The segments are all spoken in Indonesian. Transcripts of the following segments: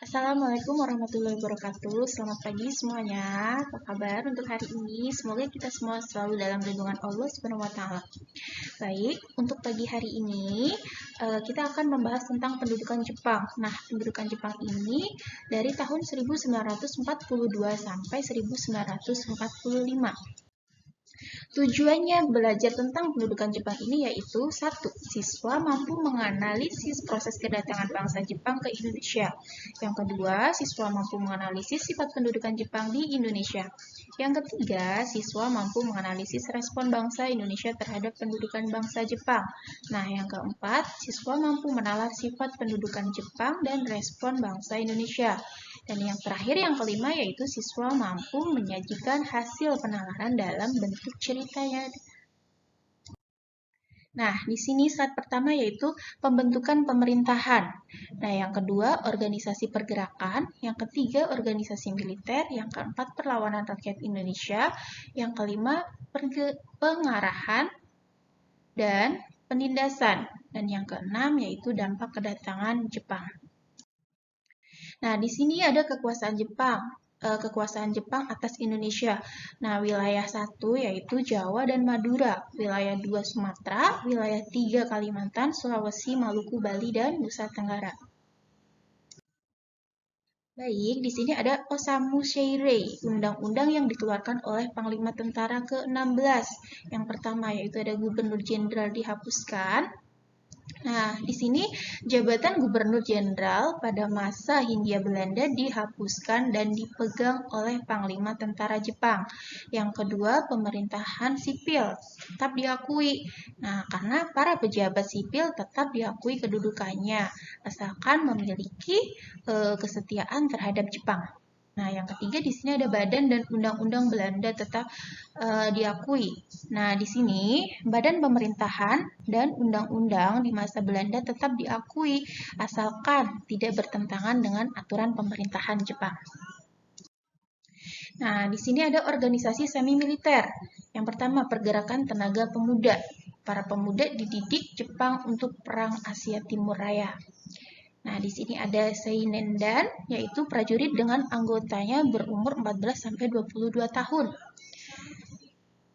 Assalamualaikum warahmatullahi wabarakatuh. Selamat pagi semuanya. Apa kabar untuk hari ini? Semoga kita semua selalu dalam lindungan Allah Subhanahu wa taala. Baik, untuk pagi hari ini kita akan membahas tentang pendudukan Jepang. Nah, pendudukan Jepang ini dari tahun 1942 sampai 1945. Tujuannya belajar tentang pendudukan Jepang ini yaitu satu, siswa mampu menganalisis proses kedatangan bangsa Jepang ke Indonesia. Yang kedua, siswa mampu menganalisis sifat pendudukan Jepang di Indonesia. Yang ketiga, siswa mampu menganalisis respon bangsa Indonesia terhadap pendudukan bangsa Jepang. Nah, yang keempat, siswa mampu menalar sifat pendudukan Jepang dan respon bangsa Indonesia. Dan yang terakhir, yang kelima, yaitu siswa mampu menyajikan hasil penalaran dalam bentuk ceritanya. Nah, di sini slide pertama yaitu pembentukan pemerintahan. Nah, yang kedua, organisasi pergerakan. Yang ketiga, organisasi militer. Yang keempat, perlawanan rakyat Indonesia. Yang kelima, pengarahan dan penindasan. Dan yang keenam, yaitu dampak kedatangan Jepang. Nah, di sini ada kekuasaan Jepang atas Indonesia. Nah, wilayah 1 yaitu Jawa dan Madura, wilayah 2 Sumatera, wilayah 3 Kalimantan, Sulawesi, Maluku, Bali, dan Nusa Tenggara. Baik, di sini ada Osamu Seirei, undang-undang yang dikeluarkan oleh Panglima Tentara ke-16. Yang pertama yaitu ada Gubernur Jenderal dihapuskan. Nah, di sini jabatan Gubernur Jenderal pada masa Hindia Belanda dihapuskan dan dipegang oleh Panglima Tentara Jepang. Yang kedua, pemerintahan sipil tetap diakui. Nah, karena para pejabat sipil tetap diakui kedudukannya, asalkan memiliki kesetiaan terhadap Jepang. Nah, yang ketiga di sini ada badan dan undang-undang Belanda tetap diakui. Nah, di sini badan pemerintahan dan undang-undang di masa Belanda tetap diakui asalkan tidak bertentangan dengan aturan pemerintahan Jepang. Nah, di sini ada organisasi semi militer. Yang pertama, pergerakan tenaga pemuda. Para pemuda dididik Jepang untuk Perang Asia Timur Raya. Nah, di sini ada Seinendan, yaitu prajurit dengan anggotanya berumur 14 sampai 22 tahun.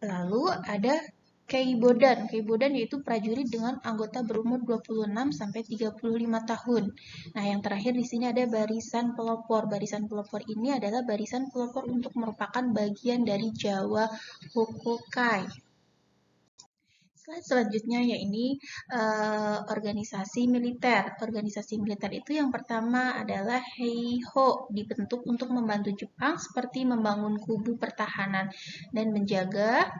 Lalu ada Keibodan. Keibodan yaitu prajurit dengan anggota berumur 26 sampai 35 tahun. Nah, yang terakhir di sini ada barisan pelopor. Barisan pelopor ini adalah barisan pelopor untuk merupakan bagian dari Jawa Hokokai. Slide selanjutnya yaitu organisasi militer. Organisasi militer itu yang pertama adalah Heiho, dibentuk untuk membantu Jepang seperti membangun kubu pertahanan dan menjaga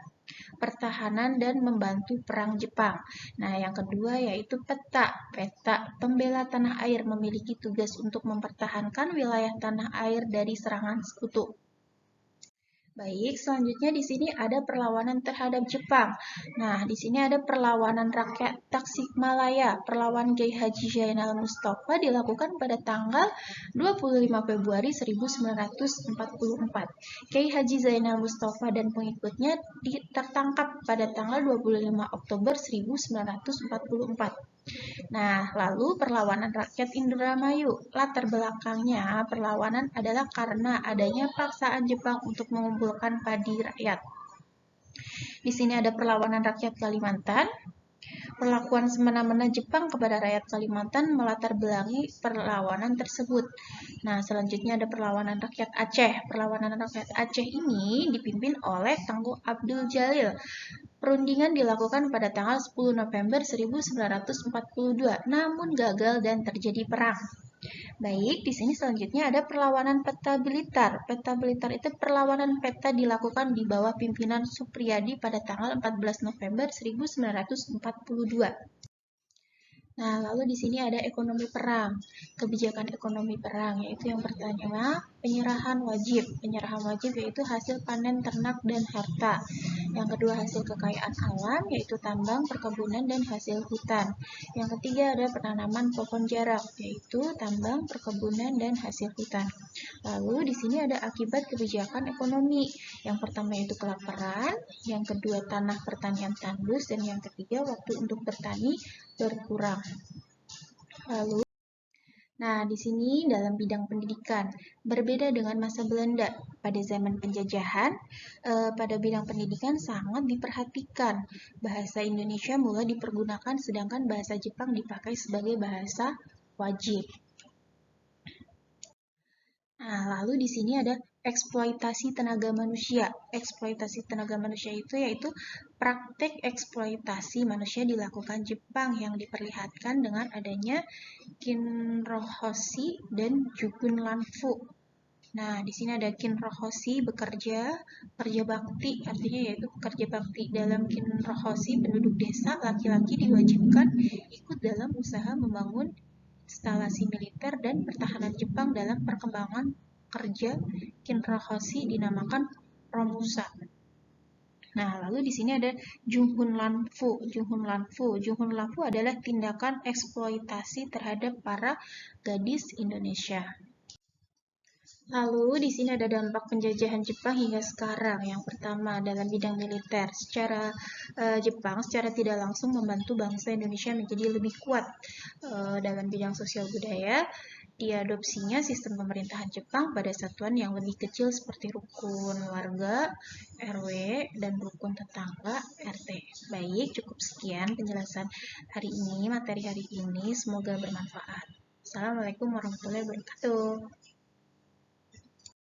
pertahanan dan membantu perang Jepang. Nah, yang kedua yaitu peta. Peta pembela tanah air memiliki tugas untuk mempertahankan wilayah tanah air dari serangan sekutu. Baik, selanjutnya di sini ada perlawanan terhadap Jepang. Nah, di sini ada perlawanan rakyat Tasikmalaya. Perlawanan Kiai Haji Zainal Mustafa dilakukan pada tanggal 25 Februari 1944. Kiai Haji Zainal Mustafa dan pengikutnya tertangkap pada tanggal 25 Oktober 1944. Nah, lalu perlawanan rakyat Indramayu. Latar belakangnya perlawanan adalah karena adanya paksaan Jepang untuk mengumpulkan padi rakyat. Di sini ada perlawanan rakyat Kalimantan. Perlakuan semena-mena Jepang kepada rakyat Kalimantan melatar belakangi perlawanan tersebut. Nah, selanjutnya ada perlawanan rakyat Aceh. Perlawanan rakyat Aceh ini dipimpin oleh Tengku Abdul Jalil. Perundingan dilakukan pada tanggal 10 November 1942, namun gagal dan terjadi perang. Baik, di sini selanjutnya ada perlawanan peta Blitar. Peta Blitar itu perlawanan peta dilakukan di bawah pimpinan Supriyadi pada tanggal 14 November 1942. Nah, lalu di sini ada ekonomi perang. Kebijakan ekonomi perang yaitu yang pertama, penyerahan wajib. Penyerahan wajib yaitu hasil panen ternak dan harta. Yang kedua, hasil kekayaan alam yaitu tambang, perkebunan, dan hasil hutan. Yang ketiga ada penanaman pohon jarak yaitu tambang, perkebunan, dan hasil hutan. Lalu di sini ada akibat kebijakan ekonomi. Yang pertama yaitu kelaparan, yang kedua tanah pertanian tandus, dan yang ketiga waktu untuk bertani berkurang. Lalu Nah, di sini dalam bidang pendidikan, berbeda dengan masa Belanda. Pada zaman penjajahan, pada bidang pendidikan sangat diperhatikan. Bahasa Indonesia mulai dipergunakan, sedangkan bahasa Jepang dipakai sebagai bahasa wajib. Nah, lalu di sini ada eksploitasi tenaga manusia. Eksploitasi tenaga manusia itu yaitu praktek eksploitasi manusia dilakukan Jepang yang diperlihatkan dengan adanya Kinrohoshi dan Jugun Lanfu. Nah, di sini ada Kinrohoshi bekerja, kerja bakti, artinya yaitu pekerja bakti. Dalam Kinrohoshi, penduduk desa laki-laki diwajibkan ikut dalam usaha membangun instalasi militer dan pertahanan Jepang dalam perkembangan kerja Kinrohoshi dinamakan Romusa. Nah, lalu di sini ada Junghun Lanfu. Junghun Lanfu. Junghun Lanfu adalah tindakan eksploitasi terhadap para gadis Indonesia. Lalu di sini ada dampak penjajahan Jepang hingga sekarang. Yang pertama dalam bidang militer, Jepang secara tidak langsung membantu bangsa Indonesia menjadi lebih kuat dalam bidang sosial budaya. Diadopsinya sistem pemerintahan Jepang pada satuan yang lebih kecil seperti rukun warga, RW, dan rukun tetangga, RT. Baik, cukup sekian penjelasan hari ini, materi hari ini. Semoga bermanfaat. Assalamualaikum warahmatullahi wabarakatuh.